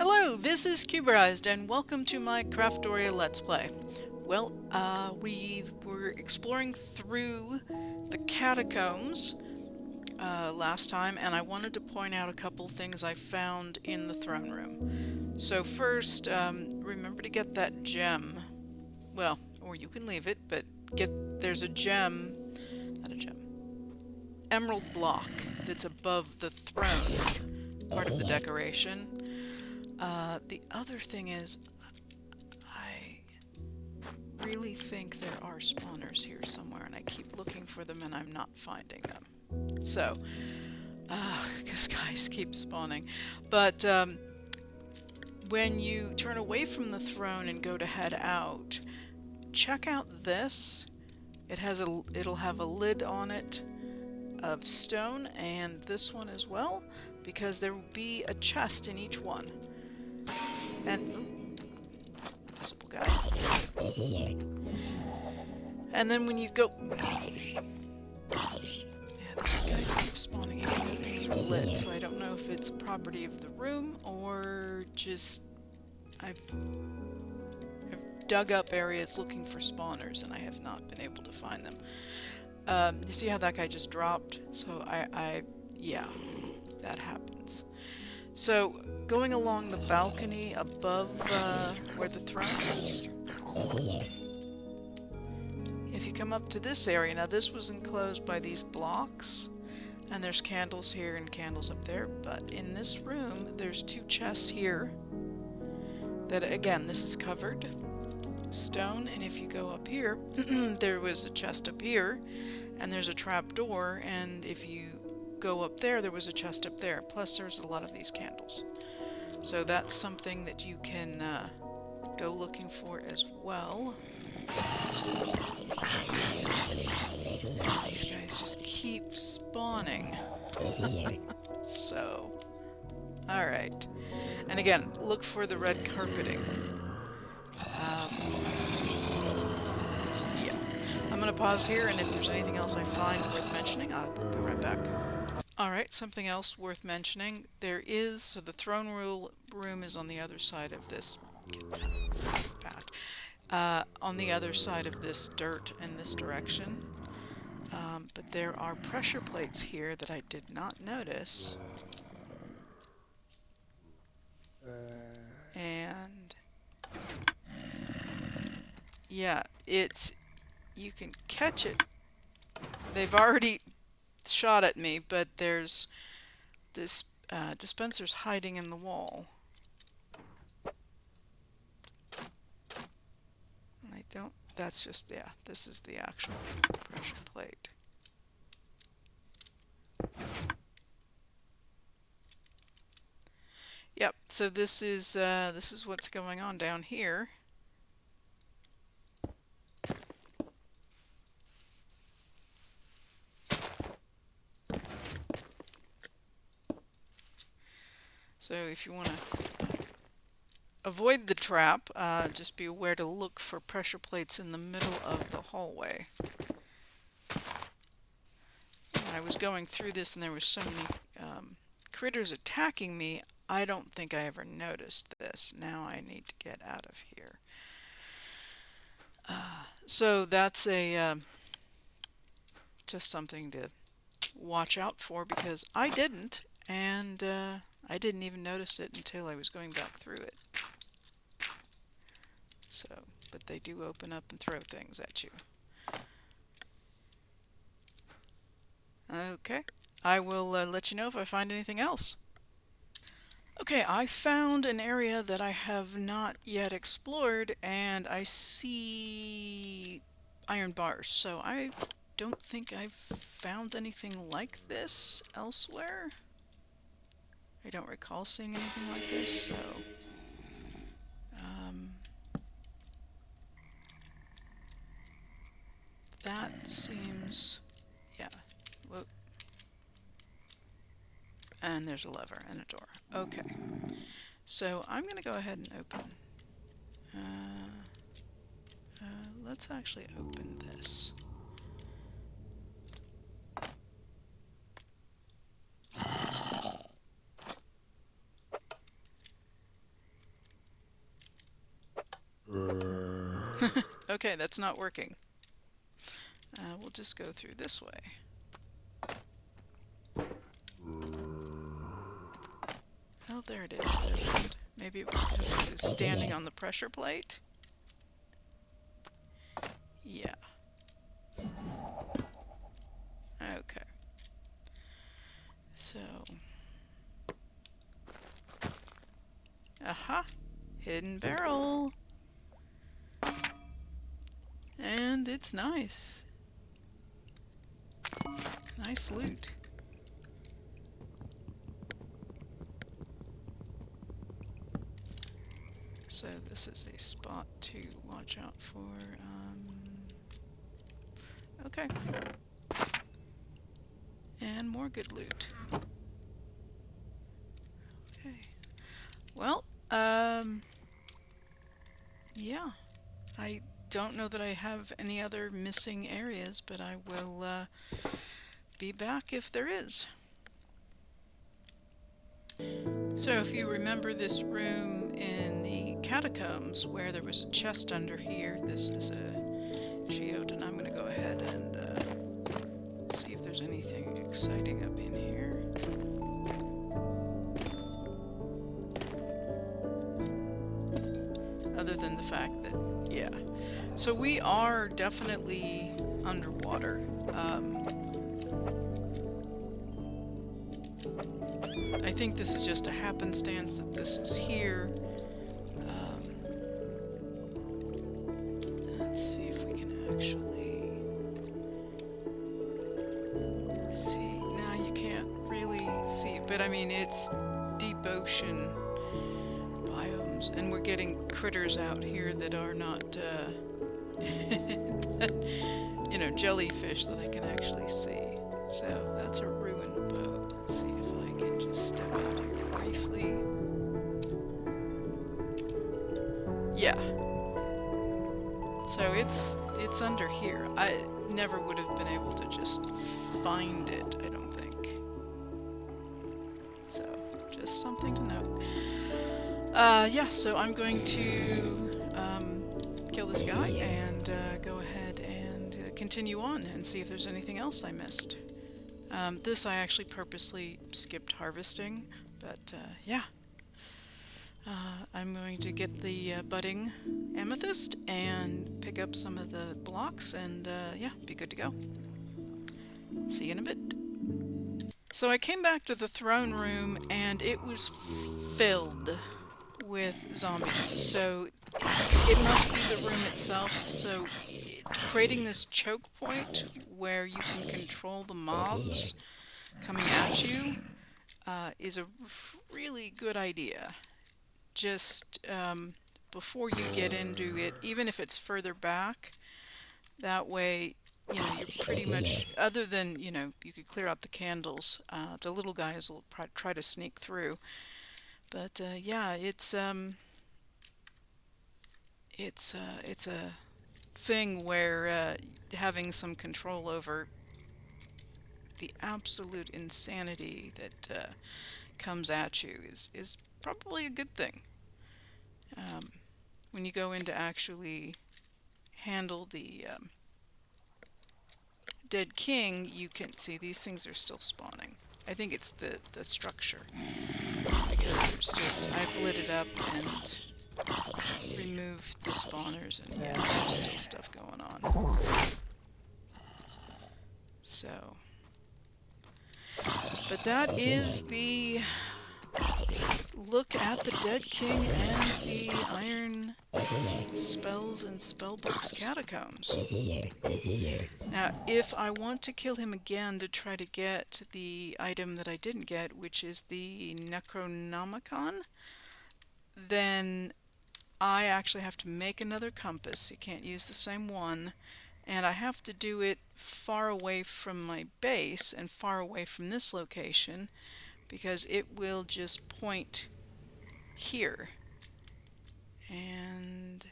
Hello, this is Cuberized, and welcome to my Craftoria Let's Play. Well, we were exploring through the Catacombs last time, and I wanted to point out a couple things I found in the throne room. So first, remember to get that gem. Well, or you can leave it, but there's a gem, not a gem, emerald block that's above the throne, part of the decoration. The other thing is, I really think there are spawners here somewhere, and I keep looking for them and I'm not finding them. So, because guys keep spawning. But when you turn away from the throne and go to head out, check out this. It'll have a lid on it of stone, and this one as well, because there will be a chest in each one. And invisible guy. And then when you go, yeah, these guys keep spawning even though things are lit, so I don't know if it's a property of the room or just I've dug up areas looking for spawners and I have not been able to find them. You see how that guy just dropped? So yeah, that happens. So, going along the balcony above where the throne is, if you come up to this area, now this was enclosed by these blocks, and there's candles here and candles up there, but in this room, there's two chests here that, again, this is covered stone, and if you go up here, there was a chest up here, and there's a trap door, and if you go up there, there was a chest up there. Plus, there's a lot of these candles. So that's something that you can go looking for as well. These guys just keep spawning. So, alright. And again, look for the red carpeting. Yeah. I'm going to pause here, and if there's anything else I find worth mentioning, I'll be right back. Alright, something else worth mentioning. So the throne room is on the other side of this. On the other side of this dirt in this direction. But there are pressure plates here that I did not notice. And yeah, you can catch it. They've already shot at me, but there's this dispenser's hiding in the wall. That's just, yeah, this is the actual pressure plate. Yep, so this is what's going on down here. So if you want to avoid the trap, just be aware to look for pressure plates in the middle of the hallway. I was going through this and there were so many critters attacking me, I don't think I ever noticed this. Now I need to get out of here. So that's just something to watch out for, because I didn't, and I didn't even notice it until I was going back through it. So, but they do open up and throw things at you. Okay, I will let you know if I find anything else. Okay, I found an area that I have not yet explored, and I see iron bars, so I don't think I've found anything like this elsewhere. I don't recall seeing anything like this, so that seems, yeah. Whoa. And there's a lever and a door. Okay. So I'm going to go ahead and open. Let's actually open this. Okay, that's not working. We'll just go through this way. Oh, there it is. It opened. Maybe it was because it was standing on the pressure plate? Yeah. Okay. So... Aha! Hidden barrel! And it's nice. Nice loot. So this is a spot to watch out for. Okay. And more good loot. Okay. Well, yeah. I don't know that I have any other missing areas, but I will be back if there is. So if you remember this room in the Catacombs where there was a chest under here, this is a geode, and I'm going to go ahead and see if there's anything exciting up in here. Other than the fact that, yeah. So we are definitely underwater. I think this is just a happenstance that this is here. Let's see if we can actually see. Now you can't really see, but I mean it's deep ocean biomes, and we're getting critters out here that are not, you know, jellyfish that I can actually see. So that's a ruined boat. Let's see if I can just step out here briefly. Yeah. So it's under here. I never would have been able to just find it, I don't think. So, just something to note. Yeah, so I'm going to kill this guy and go ahead and continue on and see if there's anything else I missed. This I actually purposely skipped harvesting, but yeah. I'm going to get the budding amethyst and pick up some of the blocks and yeah, be good to go. See you in a bit. So I came back to the throne room and it was filled with zombies. So it must be the room itself. So creating this choke point where you can control the mobs coming at you is a really good idea. Just before you get into it, even if it's further back, that way, you know, you're pretty much, other than, you know, you could clear out the candles, the little guys will try to sneak through. But yeah, it's a thing where having some control over the absolute insanity that comes at you is probably a good thing. When you go in to actually handle the dead king, you can see these things are still spawning. I think it's the structure, because there's just, I've lit it up and removed the spawners, and yeah, there's still stuff going on. So, but that is the look at the Dead King and the Iron Spells and Spellbooks Catacombs. Now, if I want to kill him again to try to get the item that I didn't get, which is the Necronomicon, then I actually have to make another compass. You can't use the same one. And I have to do it far away from my base and far away from this location, because it will just point here. And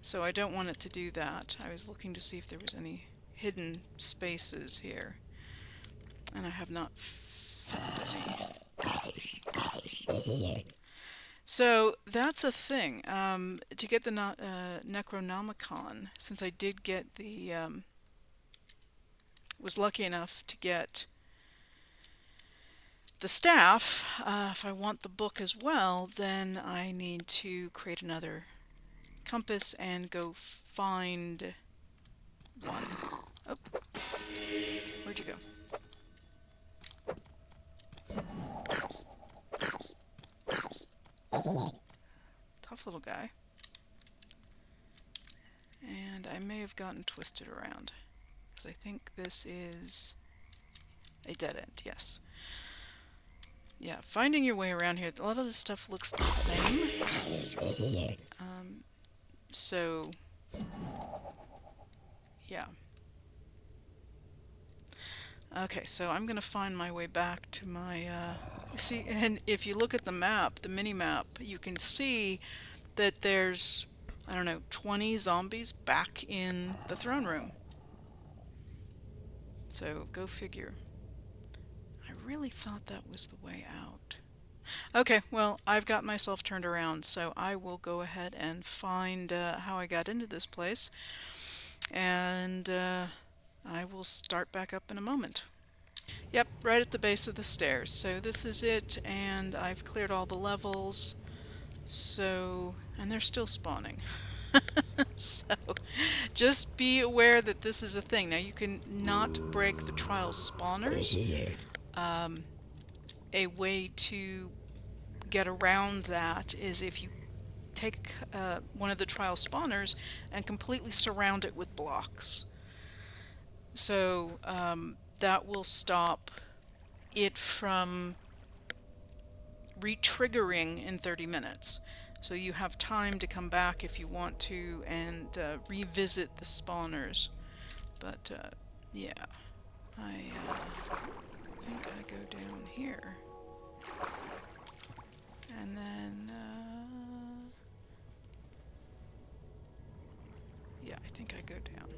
so I don't want it to do that. I was looking to see if there was any hidden spaces here, and I have not found any. So that's a thing. To get the Necronomicon, since I did get the was lucky enough to get the staff, if I want the book as well, then I need to create another compass and go find one. Oh, where'd you go? Tough little guy. And I may have gotten twisted around, because I think this is a dead end, yes. Yeah, finding your way around here, a lot of this stuff looks the same. So, yeah. Okay, so I'm going to find my way back to my, see, and if you look at the map, the mini-map, you can see that there's, I don't know, 20 zombies back in the throne room. So, go figure. I really thought that was the way out. Okay, well, I've got myself turned around, so I will go ahead and find how I got into this place, and I will start back up in a moment. Yep, right at the base of the stairs. So this is it, and I've cleared all the levels, so, and they're still spawning. So, just be aware that this is a thing. Now, you can not break the trial spawners. A way to get around that is if you take one of the trial spawners and completely surround it with blocks. So that will stop it from re-triggering in 30 minutes. So you have time to come back if you want to and revisit the spawners. But yeah, I think I go down here. And then, yeah, I think I go down.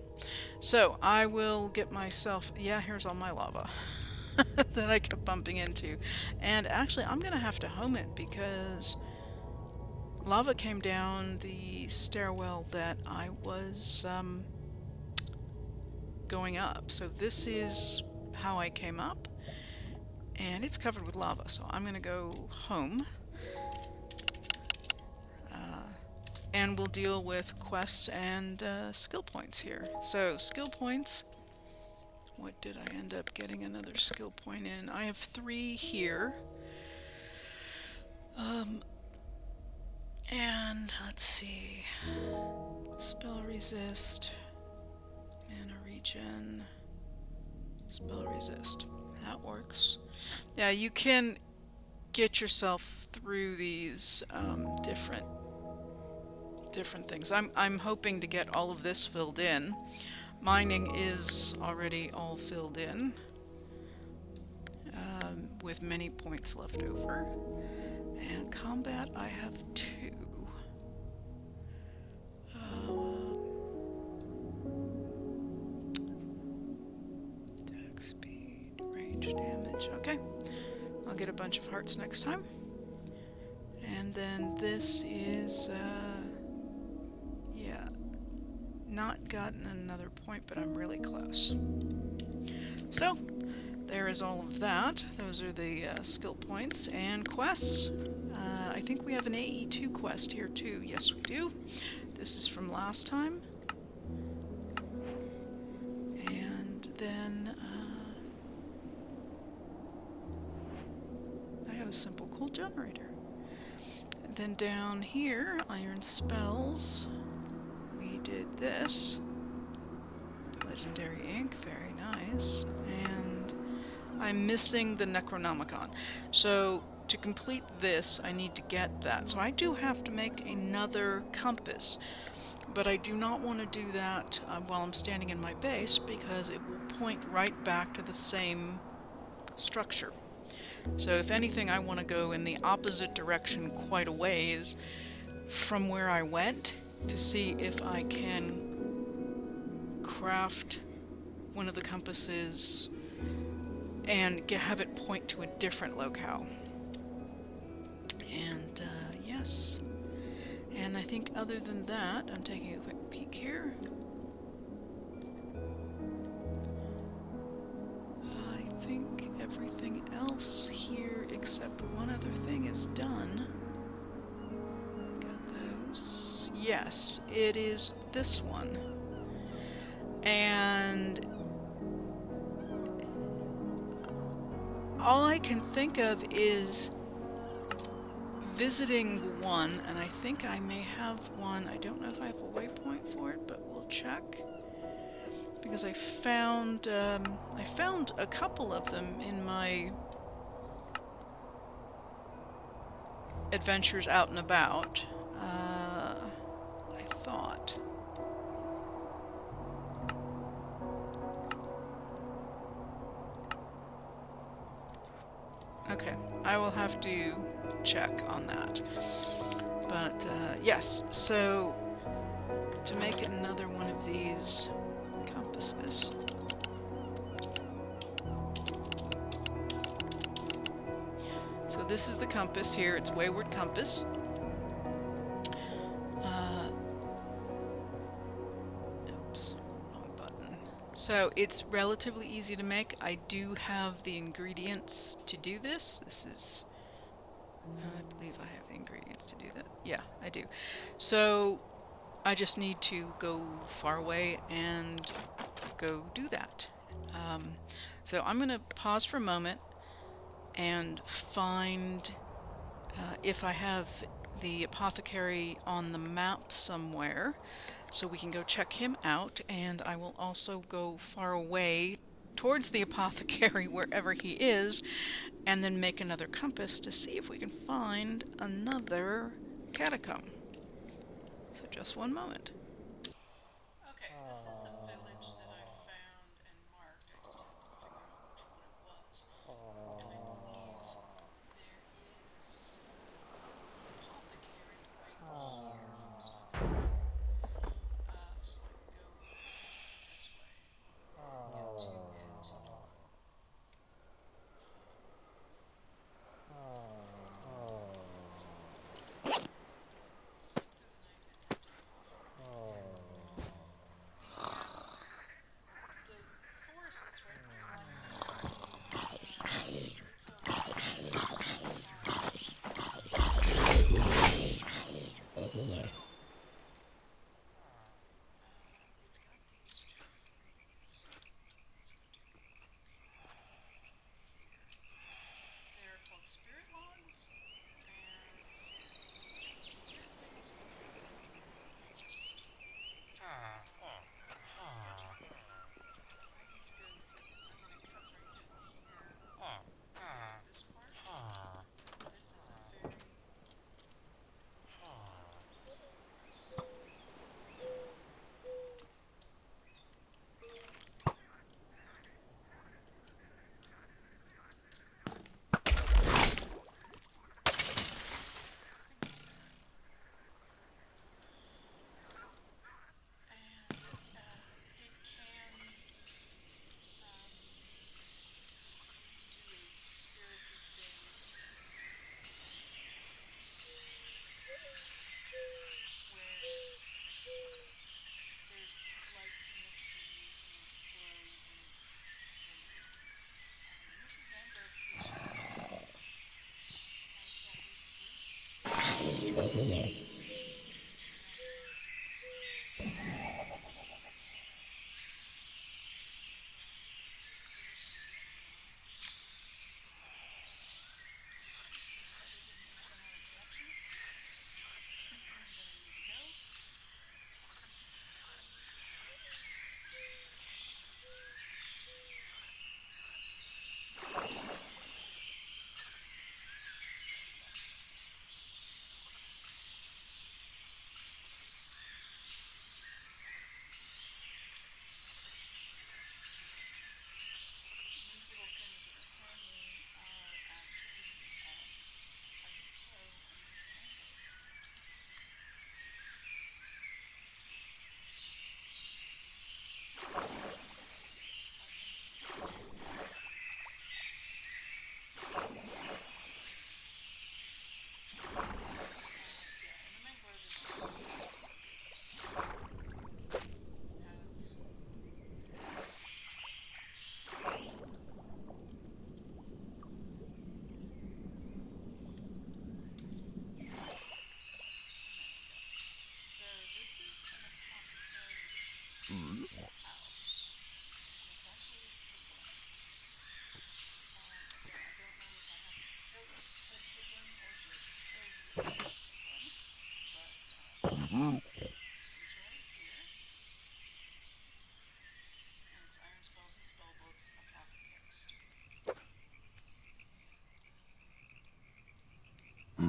So I will get myself, yeah, here's all my lava that I kept bumping into. And actually, I'm going to have to home it because lava came down the stairwell that I was going up. So this is how I came up. And it's covered with lava, so I'm going to go home. And we'll deal with quests and skill points here. So, skill points. What did I end up getting another skill point in? I have 3 here. And let's see. Spell resist. Mana regen. Spell resist. That works. Yeah, you can get yourself through these different things. I'm hoping to get all of this filled in. Mining is already all filled in, with many points left over. And combat, I have 2. Attack speed, range damage. Okay, I'll get a bunch of hearts next time. And then this is, yeah, not gotten another point, but I'm really close. So, there is all of that. Those are the skill points and quests. I think we have an AE2 quest here too. Yes, we do. This is from last time. And then I got a simple coal generator. And then down here, iron spells. We did this. Legendary ink, very nice. And I'm missing the Necronomicon. So to complete this, I need to get that. So I do have to make another compass. But I do not want to do that while I'm standing in my base because it will point right back to the same structure. So if anything, I want to go in the opposite direction quite a ways from where I went to see if I can craft one of the compasses and have it point to a different locale. And yeah, Yes. And I think other than that, I'm taking a quick peek here. I think everything else here except one other thing is done. Got those. Yes, it is this one. And all I can think of is visiting one, and I think I may have one. I don't know if I have a waypoint for it, but we'll check. Because I found a couple of them in my adventures out and about. I thought. Okay, I will have to check on that. But yes, so to make another one of these compasses. So this is the compass here, it's Wayward compass. Oops, wrong button. So it's relatively easy to make. I do have the ingredients to do this. This is, I believe I have the ingredients to do that. Yeah, I do. So I just need to go far away and go do that. So I'm going to pause for a moment and find if I have the apothecary on the map somewhere, so we can go check him out, and I will also go far away towards the apothecary wherever he is, and then make another compass to see if we can find another catacomb. So just one moment. Okay, this is a village that I found and marked. I just had to figure out which one it was. And I believe there is apothecary right here. So I can go this way and get to it. Sleep through the night and have to go off. The forest that's right behind me is it's it's got these trees. They're called spirit logs, and weird things are happening in the forest. I need to go through. I'm going to cut right through here to get to this part. This is a very forest.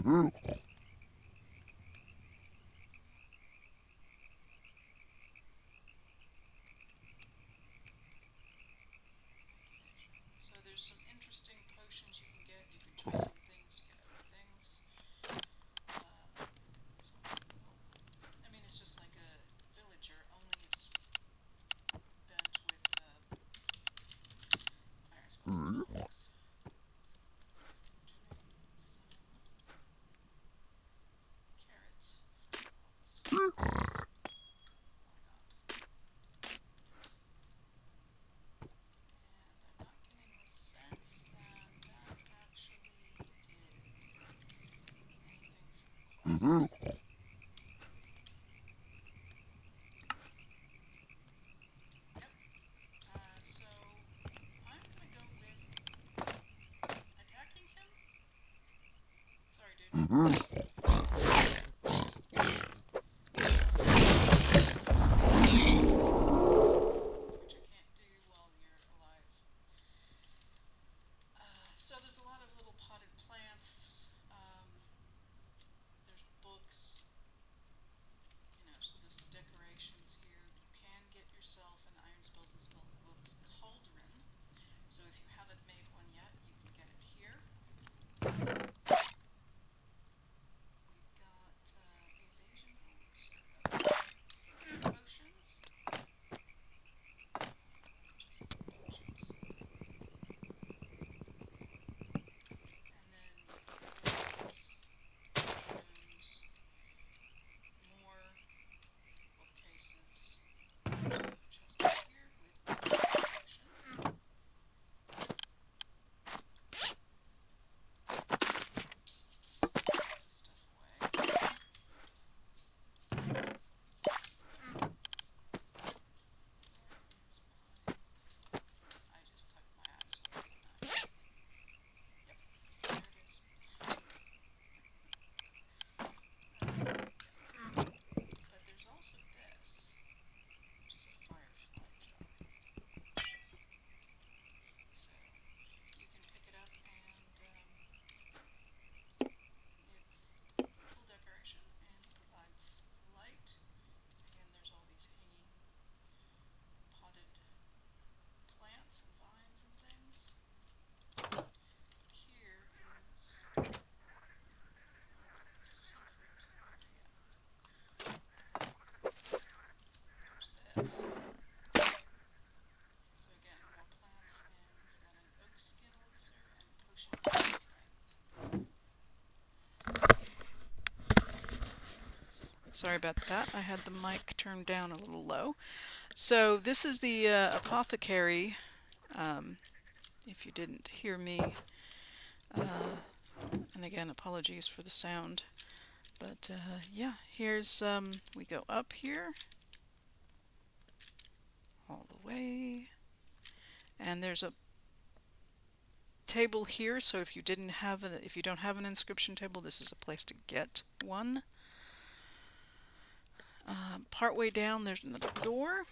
So there's some interesting potions you can get. You can trade in things to get other things. I mean, it's just like a villager, only it's bent with iron spells and things. Carrots. So I'm gonna go with attacking him. Sorry, dude. Which I can't do while you're alive. So there's a lot of little potted plants. There's books. So there's decorations here. You can get yourself an Iron Spells and Spell Books cauldron. So if you haven't made one yet, you can get it here. We've got evasion and potions. And then there's rooms, more bookcases. Chest here with potions. Stuff away. I just tucked my axe away, didn't I? Yep, there it is. But there's also this, which is a firefly jar. So you can pick it up and it's cool decoration and provides light. Again, there's all these hanging potted plants and vines and things. Here is secret area. There's this. So again, more plants, and we've got an oak skin elixir and potion of strength. Sorry about that. I had the mic turned down a little low. So this is the apothecary. If you didn't hear me, and again, apologies for the sound. But yeah, here's we go up here all the way, and there's a table here. So if you don't have an inscription table, this is a place to get one. Partway down, there's another door,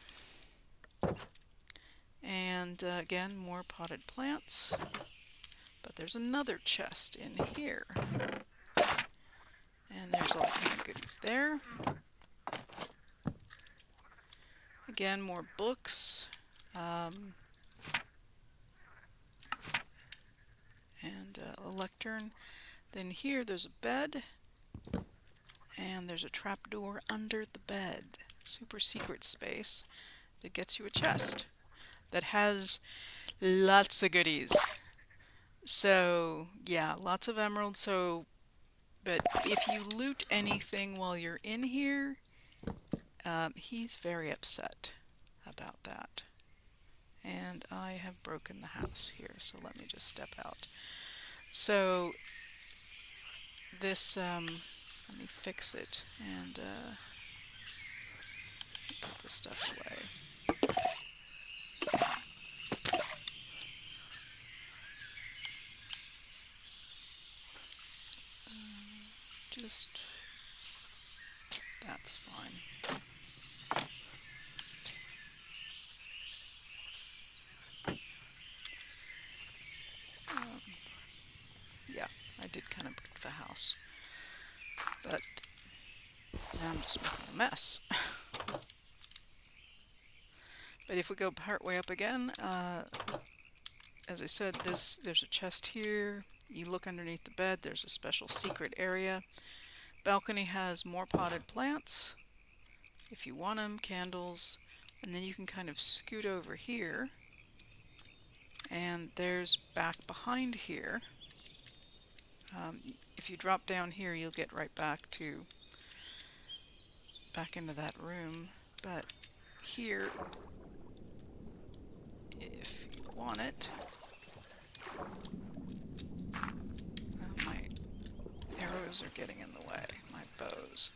and again, more potted plants. But there's another chest in here, and there's all kinds of goodies there. Again, more books, and a lectern. Then here there's a bed, and there's a trapdoor under the bed. Super secret space that gets you a chest that has lots of goodies. So yeah, lots of emeralds. But if you loot anything while you're in here, he's very upset about that. And I have broken the house here, so let me just step out. So this, let me fix it and put this stuff away. That's fine. Yeah, I did kind of break the house. I'm just making a mess. But if we go part way up again, as I said, there's a chest here. You look underneath the bed, there's a special secret area. Balcony has more potted plants, if you want them, candles, and then you can kind of scoot over here. And there's back behind here. If you drop down here, you'll get right back into that room. But here, if you want it, my arrows are getting in the way, my bows.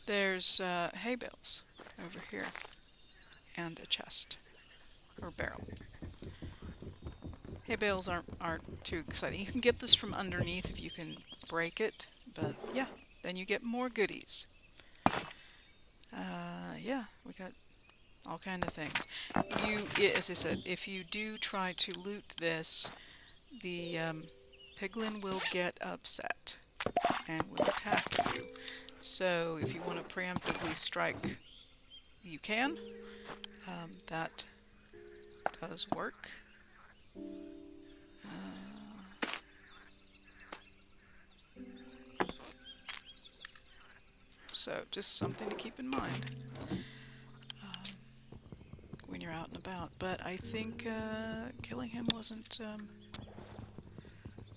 There's hay bales over here, and a chest, or barrel. Hay bales aren't too exciting. You can get this from underneath if you can break it, but yeah, then you get more goodies. Yeah, we got all kind of things. As I said, if you do try to loot this, the piglin will get upset and will attack you. So if you want to preemptively strike, you can. That does work. So just something to keep in mind when you're out and about. But I think killing him wasn't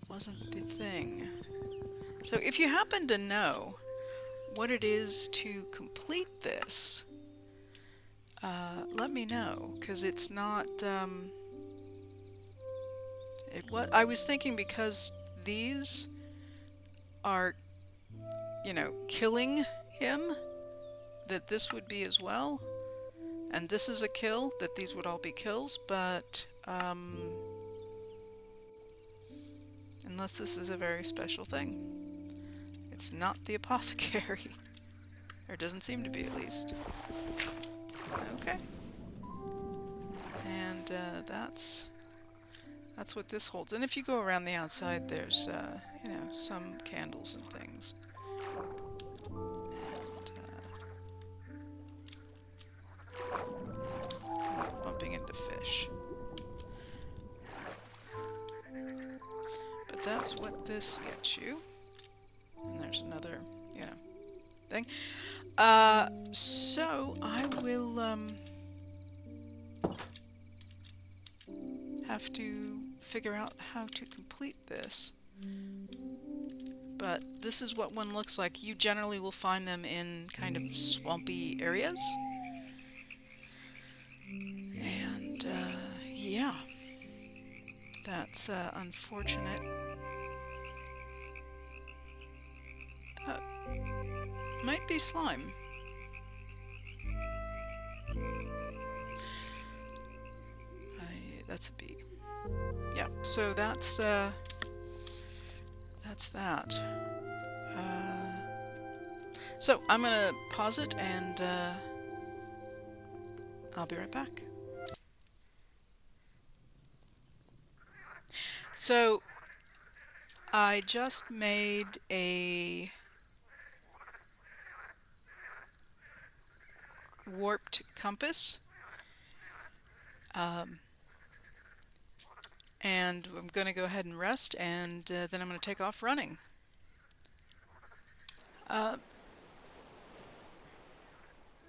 the thing. So if you happen to know what it is to complete this, let me know, because it's not I was thinking, because these are, killing him, that this would be as well, and this is a kill, that these would all be kills, but unless this is a very special thing. It's not the apothecary. Or doesn't seem to be, at least. Okay. And that's what this holds. And if you go around the outside, there's some candles and things. And bumping into fish. But that's what this gets you. And there's another, thing. So I will have to figure out how to complete this. But this is what one looks like. You generally will find them in kind of swampy areas. And yeah, that's unfortunate. That might be slime. That's a bee. Yeah, so that's that. So I'm gonna pause it, and I'll be right back. So I just made a warped compass, and I'm going to go ahead and rest, and then I'm going to take off running.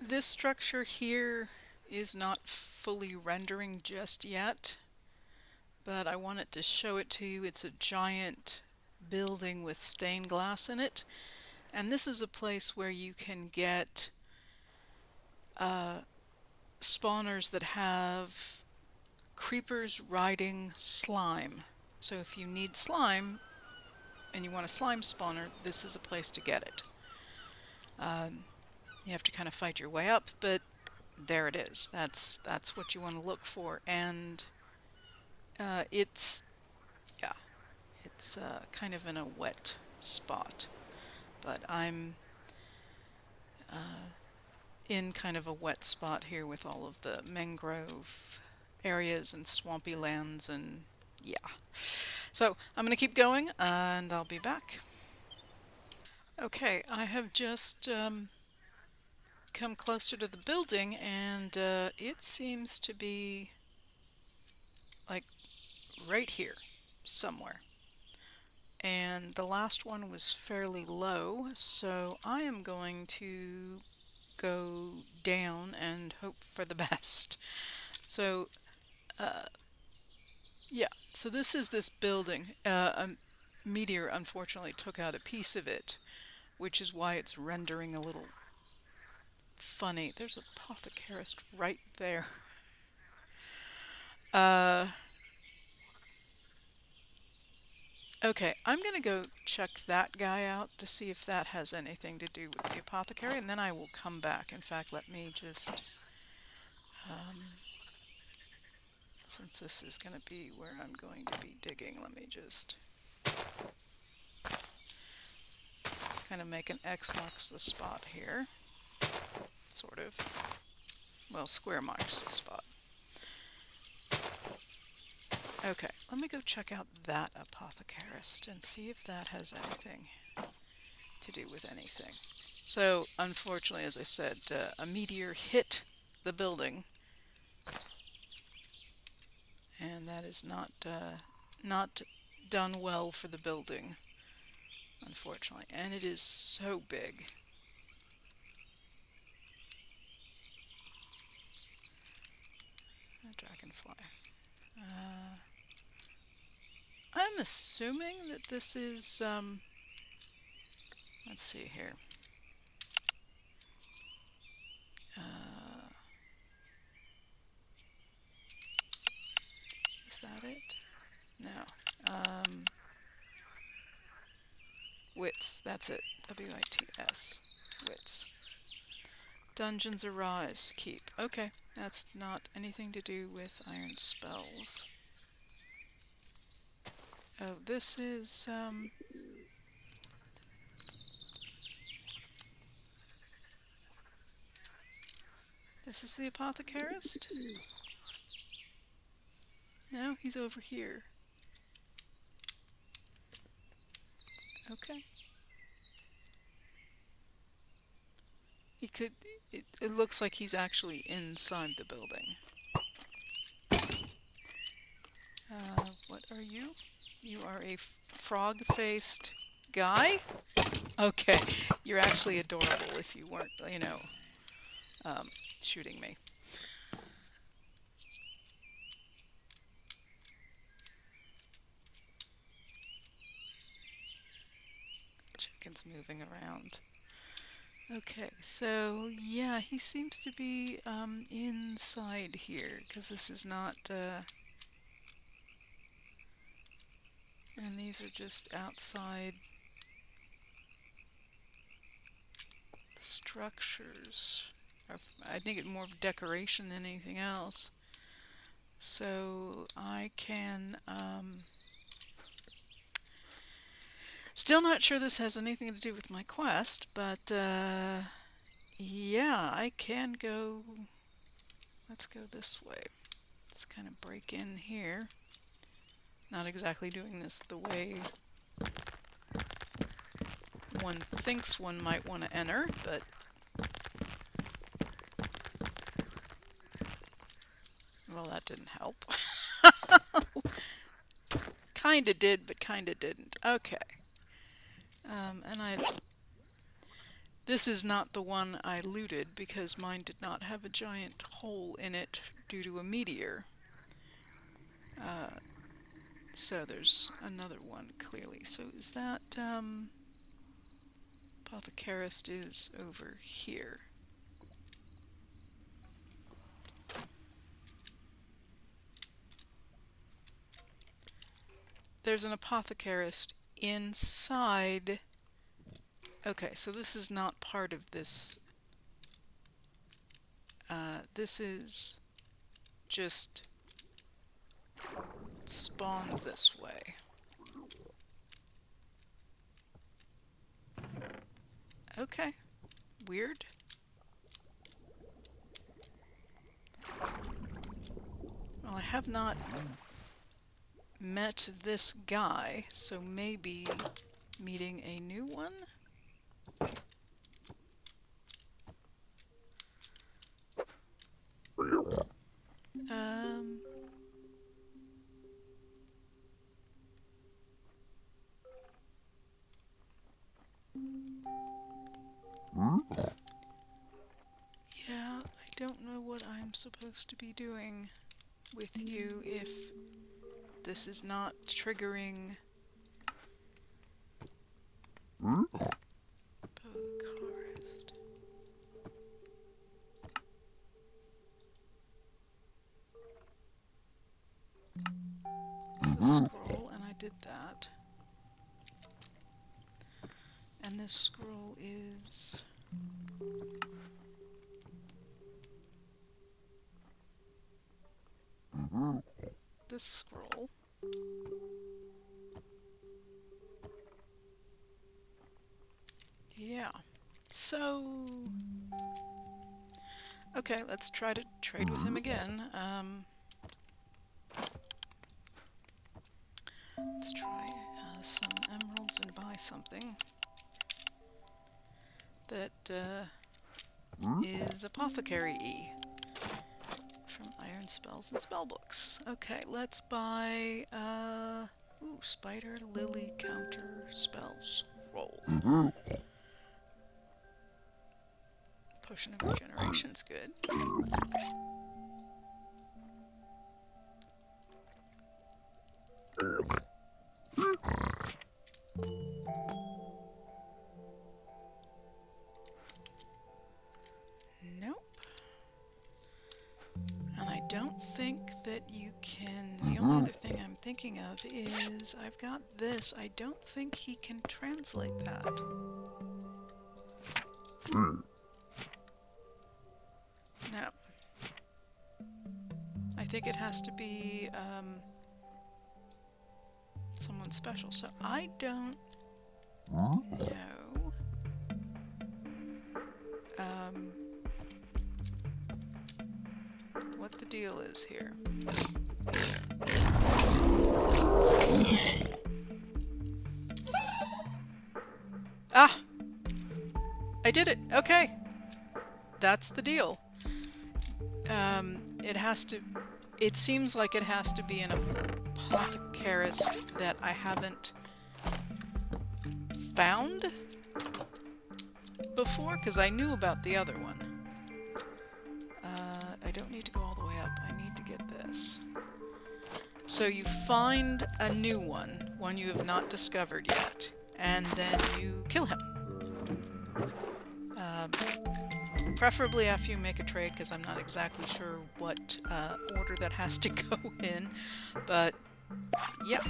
This structure here is not fully rendering just yet, but I wanted to show it to you. It's a giant building with stained glass in it, and this is a place where you can get spawners that have creepers riding slime. So if you need slime and you want a slime spawner, this is a place to get it. You have to kind of fight your way up, but there it is. That's what you want to look for, and it's kind of in a wet spot, but I'm in kind of a wet spot here with all of the mangrove areas and swampy lands, and yeah. So I'm gonna keep going and I'll be back. Okay, I have just come closer to the building, and it seems to be like right here somewhere. And the last one was fairly low, so I am going to go down and hope for the best. So, yeah, so this is this building. A meteor unfortunately took out a piece of it, which is why it's rendering a little funny. There's a Apo the Carist right there. Uh, okay, I'm gonna go check that guy out to see if that has anything to do with the apothecary, and then I will come back. In fact, let me just, since this is gonna be where I'm going to be digging, let me just kind of make an X marks the spot here. Sort of. Well, square marks the spot. Okay, let me go check out that apothecarist and see if that has anything to do with anything. So, unfortunately, as I said, a meteor hit the building, and that is not done well for the building, unfortunately. And it is so big. A dragonfly. I'm assuming that this is, let's see here. Is that it? No. Wits, that's it. W-I-T-S. Wits. Dungeons arise. Keep. Okay, that's not anything to do with iron spells. Oh, this is, this is the apothecarist? No, he's over here. Okay. He could, it looks like he's actually inside the building. What are you? You are a frog-faced guy? Okay, you're actually adorable if you weren't, you know, shooting me. Chicken's moving around. Okay, so yeah, he seems to be inside here, because this is not, and these are just outside structures. I think it's more of decoration than anything else. So I can, still not sure this has anything to do with my quest, but yeah, I can go, let's go this way. Let's kind of break in here. Not exactly doing this the way one thinks one might want to enter, but well, that didn't help. Kinda did, but kinda didn't. Okay. And this is not the one I looted because mine did not have a giant hole in it due to a meteor. So there's another one clearly. So is that, Apothecarist is over here. There's an apothecarist inside. Okay, so this is not part of this. This is just spawned this way. Okay, weird. Well, I have not met this guy, so maybe meeting a new one? Yeah, I don't know what I'm supposed to be doing with you if this is not triggering Apo the Carist. There's a scroll, and I did that. And this scroll is... this scroll. Yeah. So... okay, let's try to trade with him again. Let's try some emeralds and buy something that is apothecary-y from Iron Spells and Spellbooks. Okay, let's buy ooh, Spider Lily Counter Spell Scroll. Potion of Regeneration's good. Nope. And I don't think that you can... the only other thing I'm thinking of is I've got this. I don't think he can translate that. No. I think it has to be someone special. So I don't know what the deal is here. Ah! I did it! Okay! That's the deal. It has to... it seems like it has to be an apothecarist that I haven't found before, because I knew about the other one. I don't need to go all the way up. I need to get this. So you find a new one you have not discovered yet, and then you kill him. Preferably after you make a trade, because I'm not exactly sure what order that has to go in, but yeah.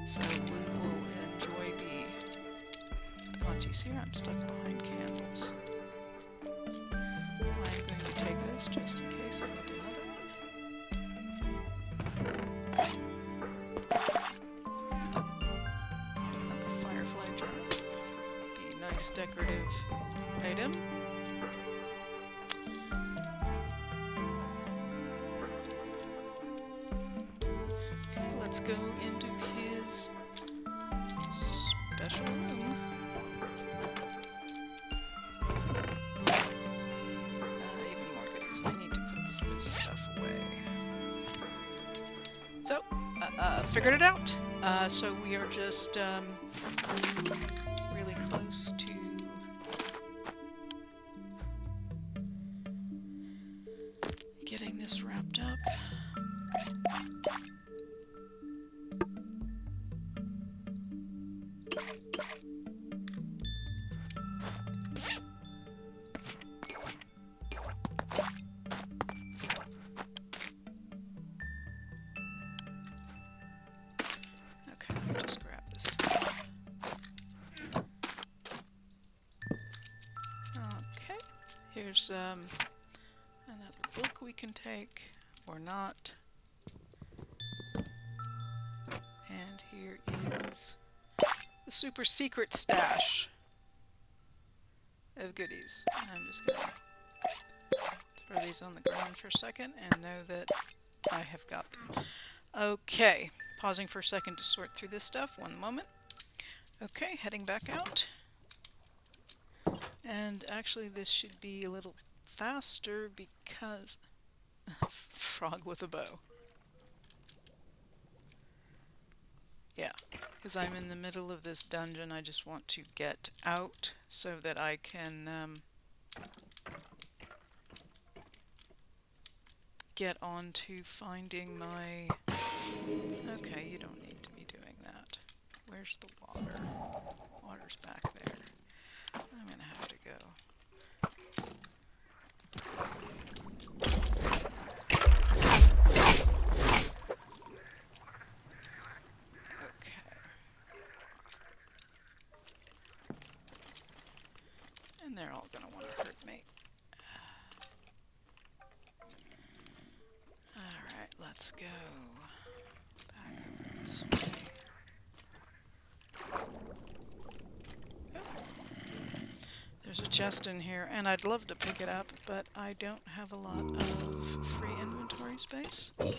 So we will enjoy the... oh geez, here I'm stuck behind candles. I'm going to take this just in case I need another one. Another firefly jar. Be a nice decorative item. Okay, let's go into his special room. Even more goodies. I need to put this stuff away. So, figured it out. So we are just really close to getting this wrapped up. Here's another book we can take, or not. And here is the super secret stash. of goodies. I'm just going to throw these on the ground for a second and know that I have got them. Okay, pausing for a second to sort through this stuff. One moment. Okay, heading back out. And actually this should be a little faster because... Frog with a bow. Yeah, because I'm in the middle of this dungeon. I just want to get out so that I can get on to finding my... Okay, you don't need to be doing that. Where's the water? Water's back there. I'm gonna have to go. Okay. And they're all gonna want to hurt me. Alright, let's go. Back over this way. There's a chest in here, and I'd love to pick it up, but I don't have a lot of free inventory space. And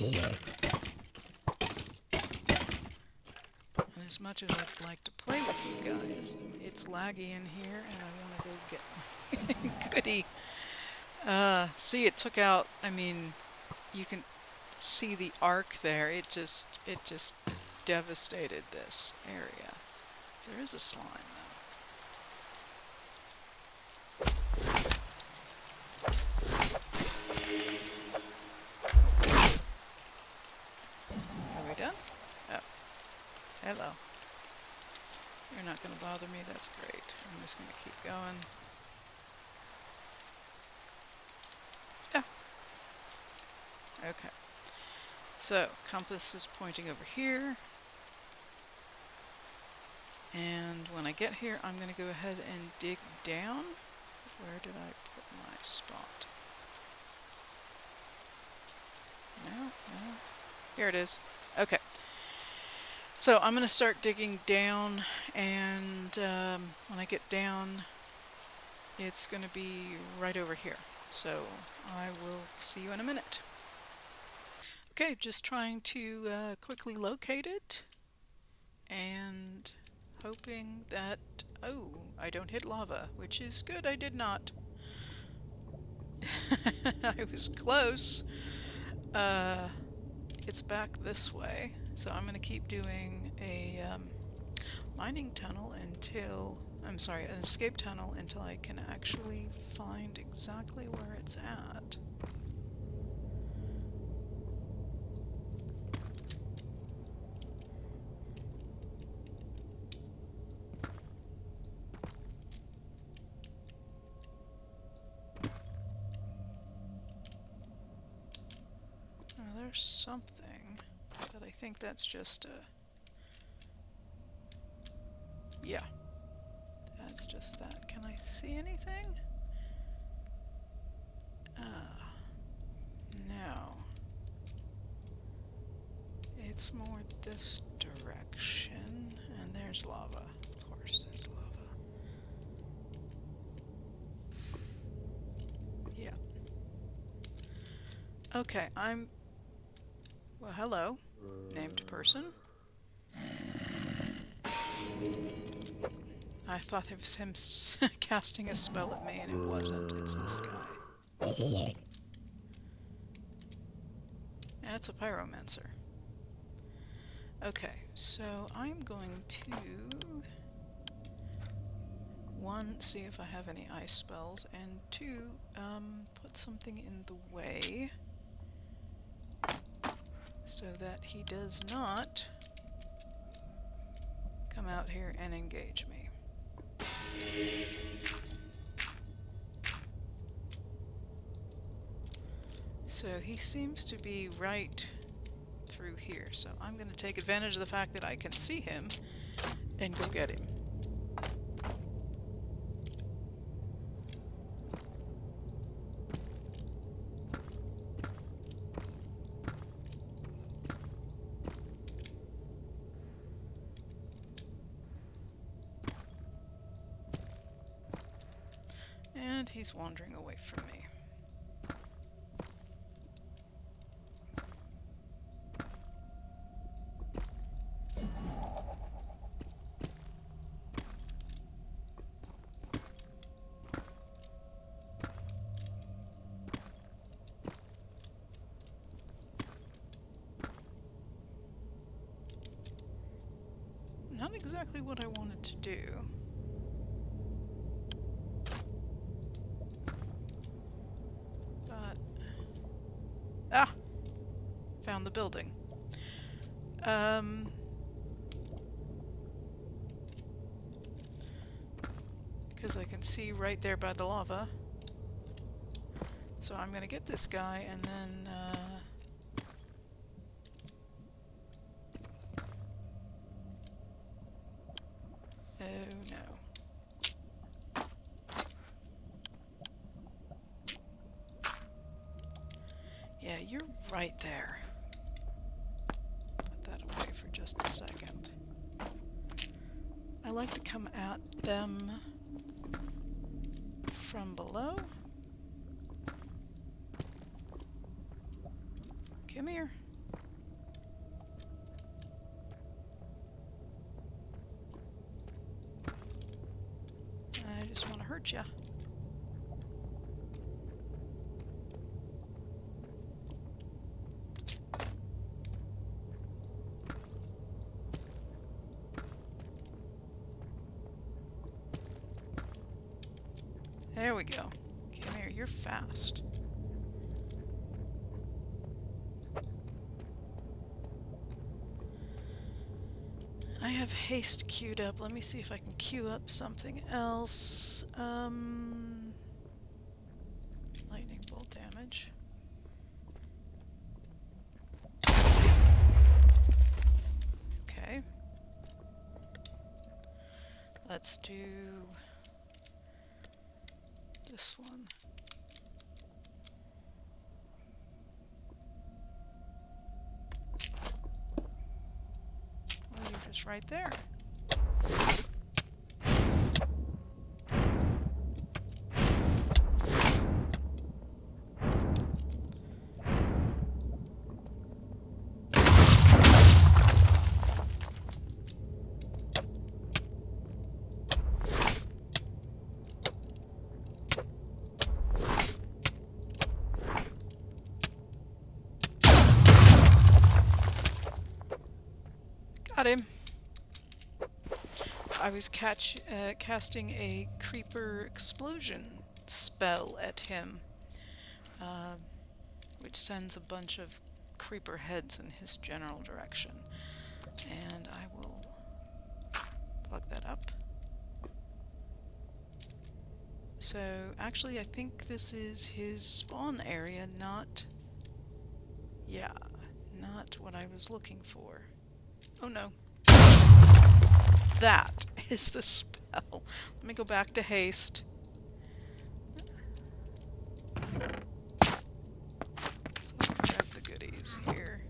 as much as I'd like to play with you guys, it's laggy in here, and I want to go get my goodie. See, it took out, I mean, you can see the arc there. It just devastated this area. There is a slime, though. Are we done? Oh. Hello. You're not going to bother me? That's great. I'm just going to keep going. Oh. Okay. So, compass is pointing over here. And when I get here, I'm going to go ahead and dig down. Where did I put my spot? No, no. Here it is. Okay. So I'm going to start digging down, and when I get down, it's going to be right over here. So I will see you in a minute. Okay, just trying to quickly locate it, and hoping that, oh, I don't hit lava, which is good. I did not. I was close. It's back this way, so I'm going to keep doing a mining tunnel until, I'm sorry, an escape tunnel until I can actually find exactly where it's at. There's something, but I think that's just a... Yeah, that's just that. Can I see anything? No. It's more this direction, and there's lava. Of course, there's lava. Yeah. Okay, I'm... Well, hello, named person. I thought it was him casting a spell at me, and it wasn't. It's this guy. That's a Pyromancer. Okay, so I'm going to... One, see if I have any ice spells, and two, put something in the way so that he does not come out here and engage me. So he seems to be right through here, so I'm going to take advantage of the fact that I can see him and go get him. And he's wandering away from me. Not exactly what I wanted to do. But... ah! Found the building. Because I can see right there by the lava. So I'm gonna get this guy and then, oh no. Yeah, you're right there. Put that away for just a second. I like to come at them from below. Come here. I just want to hurt ya. There we go. Come here, you're fast. I have haste queued up. Let me see if I can queue up something else. Lightning bolt damage. Okay. Let's do this one. Well, you're just right there. Got him. I was casting a creeper explosion spell at him, which sends a bunch of creeper heads in his general direction. And I will plug that up. So, actually, I think this is his spawn area, not... yeah, not what I was looking for. Oh no. That is the spell. Let me go back to haste. So I'll grab the goodies here.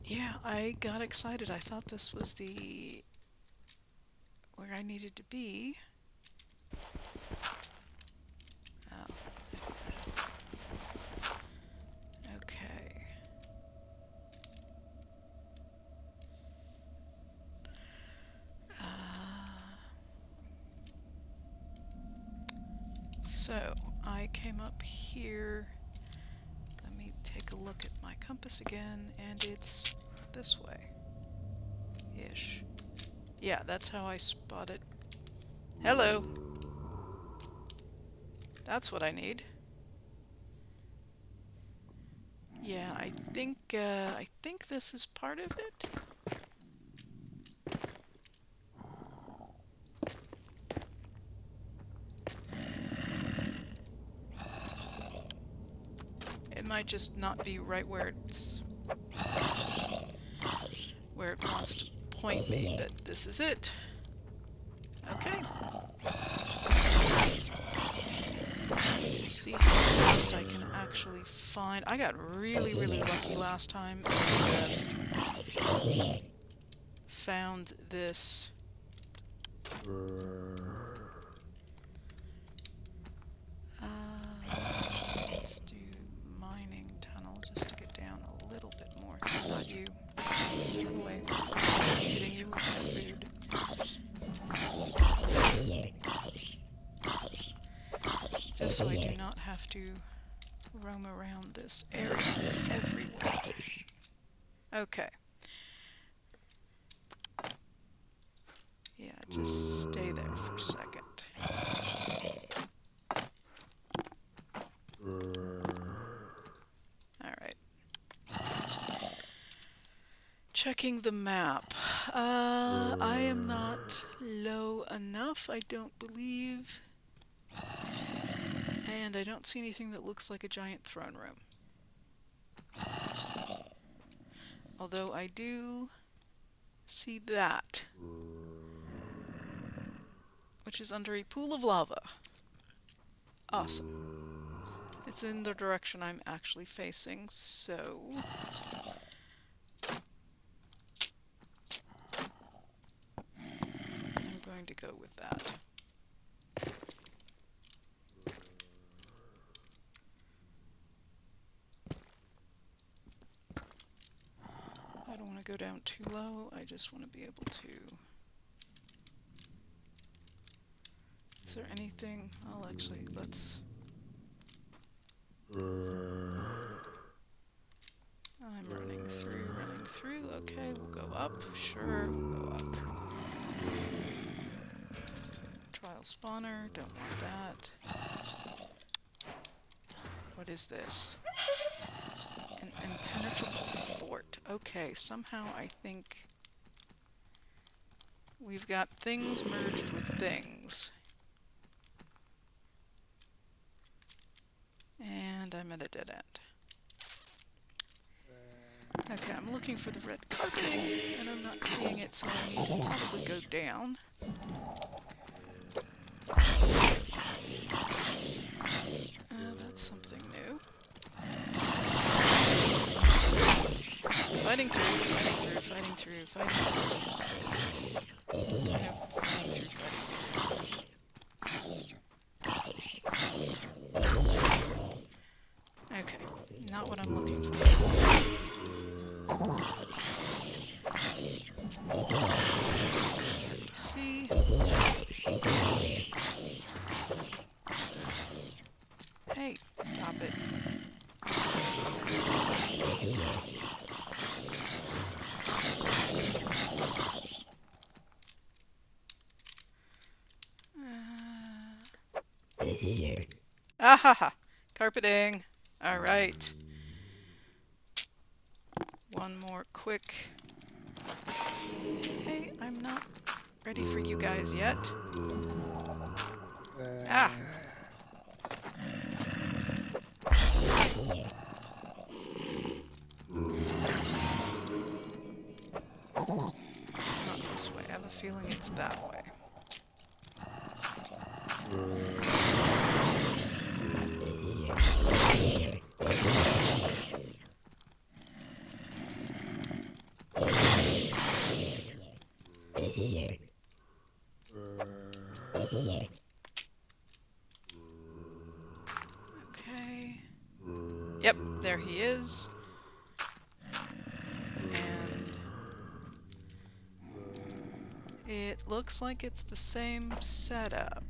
Yeah, I got excited. I thought this was the... where I needed to be. Oh. Okay. So, I came up here. Let me take a look at my compass again, and it's this way. Ish. Yeah, that's how I spot it. Hello! That's what I need. Yeah, I think this is part of it. It might just not be right where it wants to point me, but this is it. Okay. Let's see how fast I can actually find. I got really, really lucky last time and found this so I do not have to roam around this area everywhere. Okay. Yeah, just stay there for a second. Alright. Checking the map. I am not low enough, I don't believe. And I don't see anything that looks like a giant throne room. Although I do see that, which is under a pool of lava. Awesome. It's in the direction I'm actually facing, so... I'm going to go with that. I don't want to go down too low, I just want to be able to... Is there anything? I'll actually, let's... I'm running through. Okay, we'll go up. Sure, we'll go up. Trial spawner, don't want that. What is this? An impenetrable fort. Okay, somehow I think we've got things merged with things. And I'm at a dead end. Okay, I'm looking for the red carpeting, and I'm not seeing it, so I need to probably go down. That's something new. Fighting through. Okay, not what I'm looking for. Start to see. Hey, stop it. Ahaha! Carpeting! Alright. One more quick. Hey, I'm not ready for you guys yet. Ah! It's not this way. I have a feeling it's that way. Okay. Yep, there he is. And it looks like it's the same setup.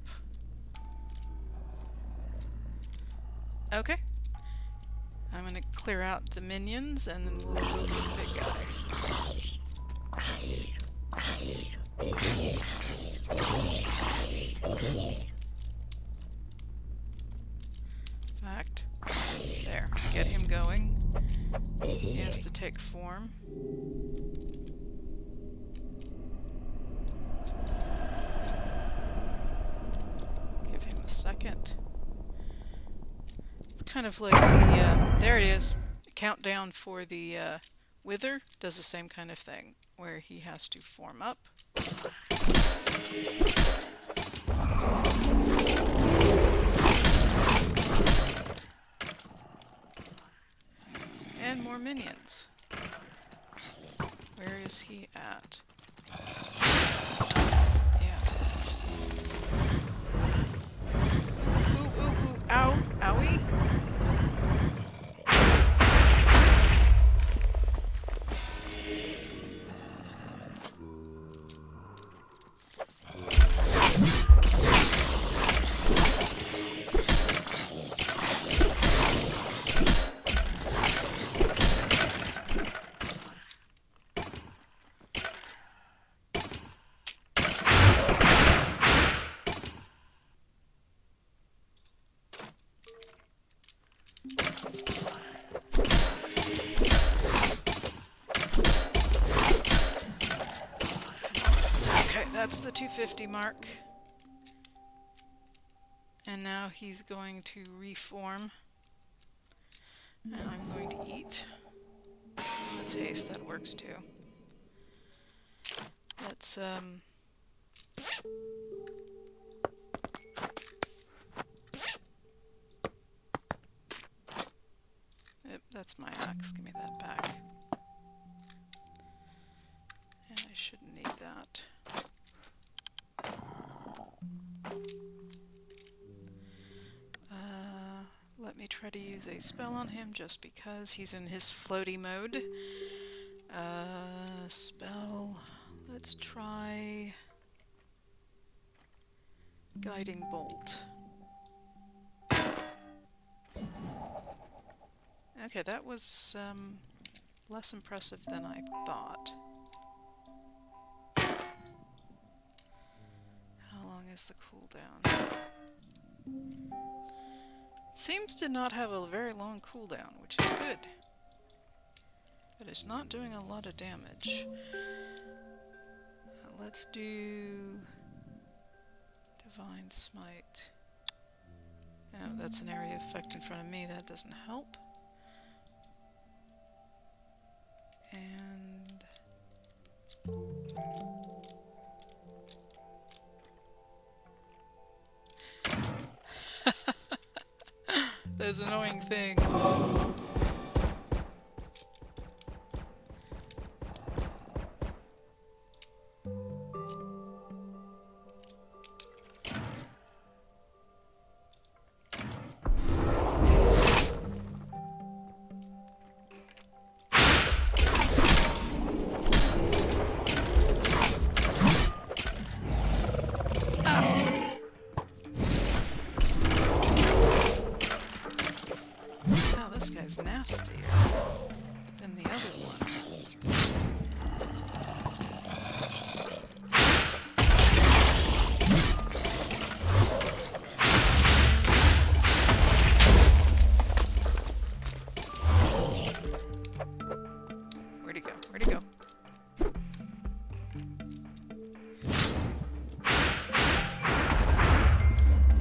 Okay. I'm gonna clear out the minions and then we'll go for the big guy. In fact, there, get him going. He has to take form. Give him a second. It's kind of like the, there it is. The countdown for the Wither does the same kind of thing, where he has to form up. And more minions. Where is he at? Yeah. Ooh, ooh, ooh. Ow. Owie. Okay, that's the 250 mark. And now he's going to reform. And I'm going to eat. Let's haste, that works too. Let's, Yep, that's my axe, give me that back. And I shouldn't need that. Let me try to use a spell on him just because he's in his floaty mode. Spell. Let's try Guiding Bolt. Okay, that was less impressive than I thought. How long is the cooldown? Seems to not have a very long cooldown, which is good. But it's not doing a lot of damage. Let's do Divine Smite. Oh, that's an area effect in front of me. That doesn't help. And those annoying things. Nastier than the other one. Where'd he go? Where'd he go?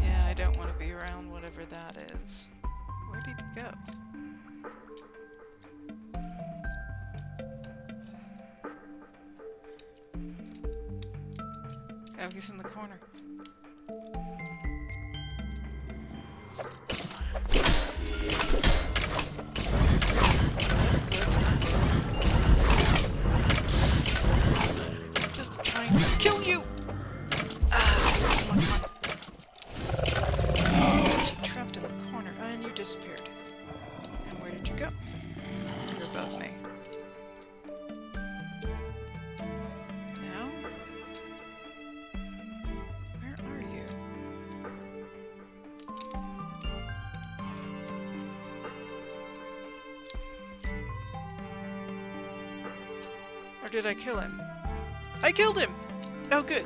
Yeah, I don't want to be around whatever that is. Where did he go? Oh, he's in the corner. Let's not. Just trying to kill you! Ah, come on, come on. Got you trapped in the corner, and you disappeared. And where did you go? You're above me. Or did I kill him? I killed him! Oh, good.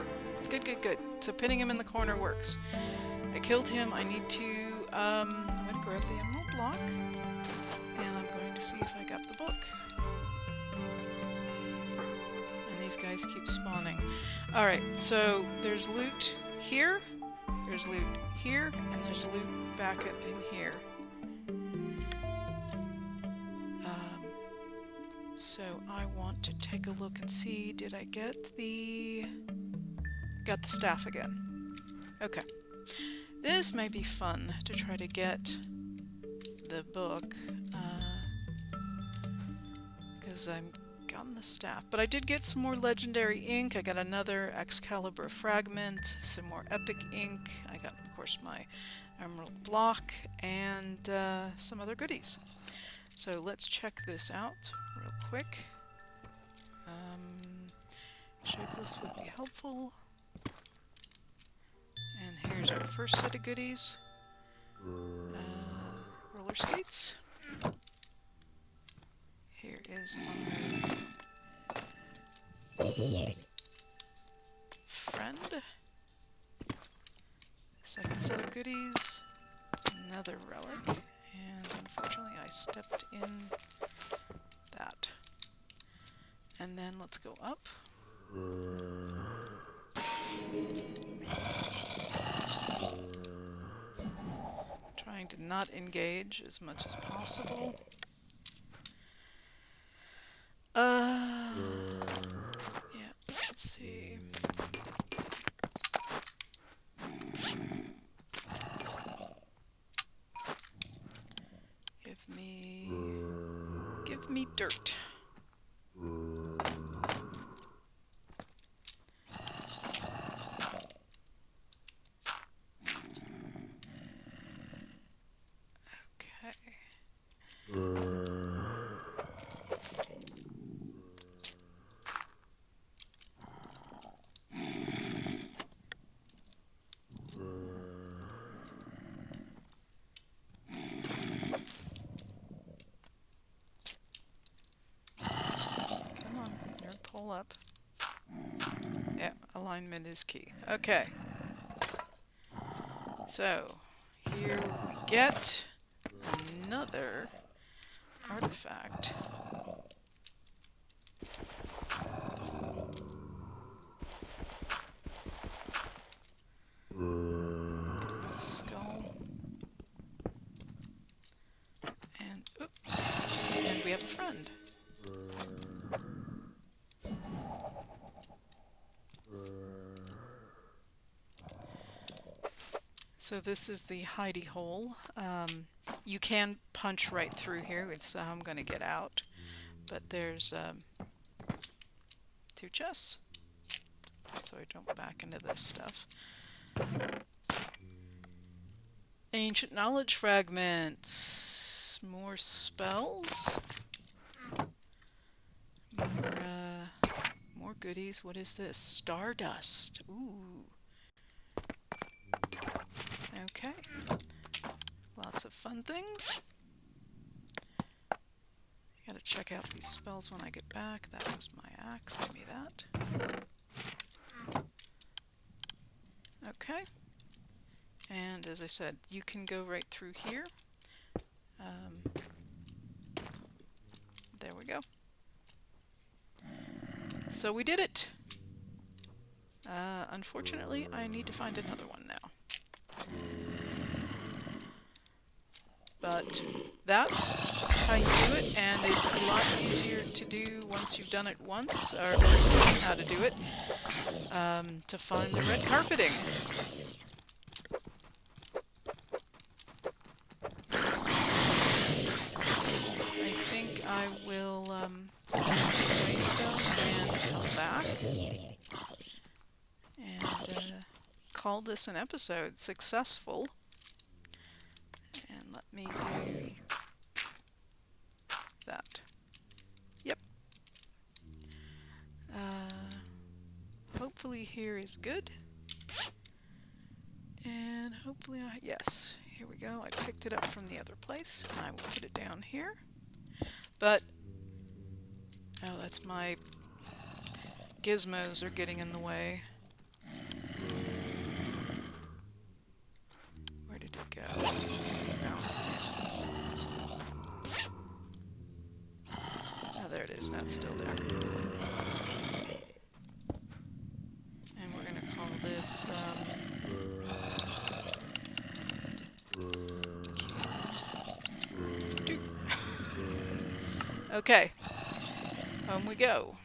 Good, good, good. So pinning him in the corner works. I killed him. I need to, I'm going to grab the emerald block. And I'm going to see if I got the book. And these guys keep spawning. Alright, so there's loot here. There's loot here. And there's loot back up in here. So I want to take a look and see, did I get the... Got the staff again. Okay. This may be fun to try to get the book, because I've gotten the staff. But I did get some more legendary ink. I got another Excalibur fragment, some more epic ink. I got, of course, my emerald block, and some other goodies. So let's check this out real quick. Shapeless would be helpful. And here's our first set of goodies. Roller skates. Here is our friend. Second set of goodies. Another relic. And unfortunately I stepped in that. And then let's go up. not engage as much as possible. Yeah, let's see. Give me dirt. Pull up. Yeah, alignment is key. Okay. So, here we get another artifact. Skull. And, oops. And we have a friend. So this is the hidey hole. You can punch right through here. It's how I'm going to get out. But there's 2 chests. So I jump back into this stuff. Ancient knowledge fragments. More spells. More goodies. What is this? Stardust. Ooh. Okay. Lots of fun things. Gotta check out these spells when I get back. That was my axe. Give me that. Okay. And as I said, you can go right through here. There we go. So we did it! Unfortunately, I need to find another one now. But that's how you do it, and it's a lot easier to do once you've done it once, or seen how to do it, to find the red carpeting. I think I will waystone and come back and call this an episode. Successful. And let me do that. Yep. Hopefully here is good. And hopefully yes, here we go. I picked it up from the other place, and I will put it down here. But, oh, that's my gizmos are getting in the way. Where did it go? It bounced in. Oh, there it is. Now it's still there. And we're going to call this, okay, home we go.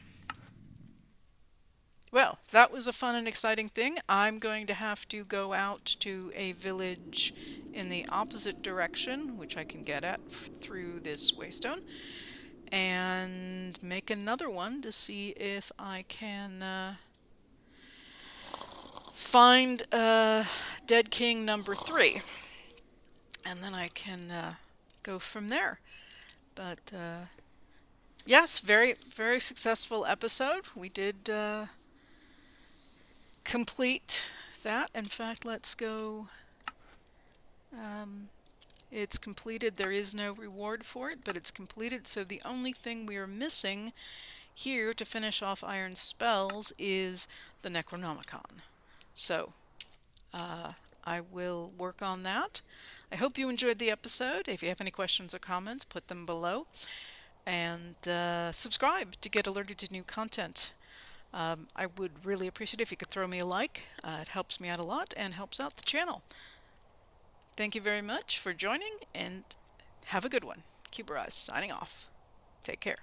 Well, that was a fun and exciting thing. I'm going to have to go out to a village in the opposite direction, which I can get at through this waystone, and make another one to see if I can find Dead King number 3. And then I can go from there. But yes, very, very successful episode. We did complete that. In fact, let's go. It's completed. There is no reward for it, but it's completed. So the only thing we are missing here to finish off Iron Spells is the Necronomicon. So I will work on that. I hope you enjoyed the episode. If you have any questions or comments, put them below. And subscribe to get alerted to new content. I would really appreciate it if you could throw me a like. It helps me out a lot and helps out the channel. Thank you very much for joining, and have a good one. Cuberized signing off. Take care.